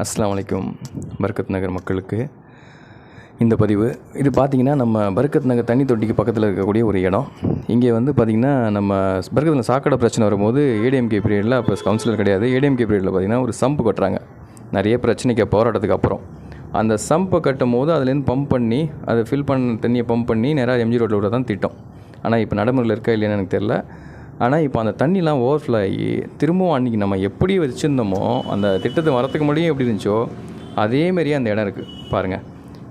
அஸ்ஸலாமு அலைக்கும். பர்கத் நகர் மக்களுக்கு இந்த பதிவு. இது பார்த்திங்கன்னா நம்ம பர்கத் நகர் தண்ணி தொட்டிக்கு பக்கத்தில் இருக்கக்கூடிய ஒரு இடம். இங்கே வந்து பார்த்திங்கன்னா நம்ம பர்கத்தில் சாக்கடை பிரச்சனை வரும்போது ஏடிஎம்கே பீரியடில் அப்போ கவுன்சிலர் கிடையாது. ஏடிஎம்கே பீரியடில் பார்த்திங்கன்னா ஒரு சம்பு கட்டுறாங்க. நிறைய பிரச்சனைக்கு போராட்டத்துக்கு அப்புறம் அந்த சம்பை கட்டும் போது அதுலேருந்து பம்ப் பண்ணி அதை ஃபில் பண்ண தண்ணியை பம்ப் பண்ணி நேராக எம்ஜி ரோட்டில் விட தான் திட்டம். ஆனால் இப்போ நடைமுறையில் இருக்கா இல்லைன்னு எனக்கு தெரில. ஆனால் இப்போ அந்த தண்ணிலாம் ஓவர்ஃப்ளோ ஆகி திரும்பவும் அன்றைக்கி நம்ம எப்படி வச்சுருந்தோமோ அந்த திட்டத்தை வரத்துக்கு முன்னாடியே எப்படி இருந்துச்சோ அதேமாரியே அந்த இடம் இருக்குது பாருங்கள்.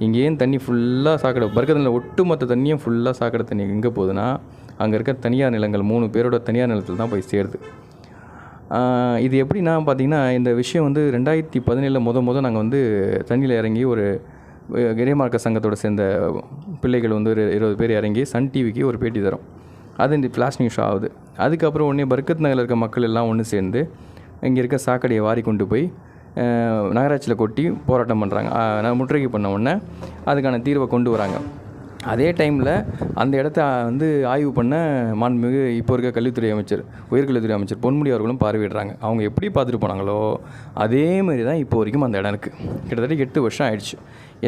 இங்கேயும் தண்ணி ஃபுல்லாக சாக்கடை பர்கத்தில் ஒட்டுமொத்த தண்ணியும் ஃபுல்லாக சாக்கடை தண்ணி எங்கே போகுதுன்னா அங்கே இருக்க தனியார் நிலங்கள் 3 பேரோட தனியார் நிலத்தில் தான் போய் சேருது. இது எப்படின்னா பார்த்திங்கன்னா இந்த விஷயம் வந்து 2017 நாங்கள் வந்து தண்ணியில் இறங்கி ஒரு இறைமார்க்க சங்கத்தோடு சேர்ந்த பிள்ளைகள் வந்து ஒரு 20 பேர் இறங்கி சன் டிவிக்கு ஒரு பேட்டி தரோம். அது இந்த ஃப்ளாஷ் நியூஸ் ஆகுது. அதுக்கப்புறம் உடனே பர்கத் நகரில் இருக்க மக்கள் எல்லாம் ஒன்று சேர்ந்து இங்கே இருக்க சாக்கடையை வாரி கொண்டு போய் நகராட்சியில் கொட்டி போராட்டம் பண்ணுறாங்க. நான் முற்றுகை பண்ண உடனே அதுக்கான தீர்வை கொண்டு வராங்க. அதே டைமில் அந்த இடத்த வந்து ஆய்வு பண்ண மாண்புமிகு இப்போ இருக்க கல்வித்துறை அமைச்சர் உயர்கல்வித்துறை அமைச்சர் பொன்முடி அவர்களும் பார்வையிடுறாங்க. அவங்க எப்படி பார்த்துட்டு போனாங்களோ அதேமாரி தான் இப்போ வரைக்கும் அந்த இடம் இருக்குது. கிட்டத்தட்ட 8 வருஷம் ஆயிடுச்சு.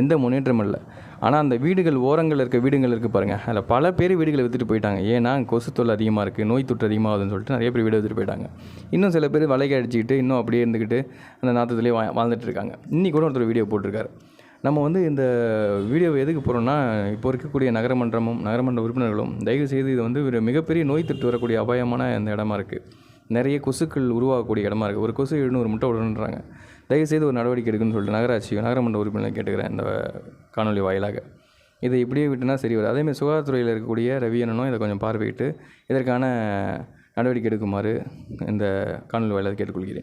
எந்த முன்னேற்றமும் இல்லை. ஆனால் அந்த வீடுகள் ஓரங்கள் இருக்க வீடுகள் இருக்குது பாருங்கள். அதில் பல பேர் வீடுகளை விற்றுட்டு போயிட்டாங்க. ஏன்னா கொசு தொல்லை அதிகமாக இருக்குது, நோய் தொற்று அதிகமாகுதுன்னு சொல்லிட்டு நிறைய பேர் வீடு விற்றுட்டு போயிட்டாங்க. இன்னும் சில பேர் வலைக்கு அடிச்சுக்கிட்டு இன்னும் அப்படியே இருந்துக்கிட்டு அந்த நாற்றத்துலேயே வாழ்ந்துட்டு இருக்காங்க. இன்னி கூட ஒருத்தர் வீடியோ போட்டிருக்காரு. நம்ம வந்து இந்த வீடியோவை எதுக்கு போகிறோம்னா, இப்போ இருக்கக்கூடிய நகரமன்ற உறுப்பினர்களும் தயவுசெய்து இது வந்து ஒரு மிகப்பெரிய நோய் தொற்று வரக்கூடிய அபாயமான இந்த இடமா இருக்குது. நிறைய கொசுக்கள் உருவாகக்கூடிய இடமா இருக்குது. ஒரு கொசு 700 முட்டை விடணுன்றாங்க. தயவுசெய்து ஒரு நடவடிக்கை எடுக்குன்னு சொல்லிட்டு நகரமன்ற உறுப்பினர்களை கேட்டுக்கிறேன் இந்த காணொலி வாயிலாக. இதை இப்படியே விட்டுனா சரி வரும். அதேமாதிரி சுகாதாரத்துறையில் இருக்கக்கூடிய ரவி அண்ணனும் இதை கொஞ்சம் பார்வையிட்டு இதற்கான நடவடிக்கை எடுக்குமாறு இந்த காணொலி வாயிலாக கேட்டுக்கொள்கிறேன்.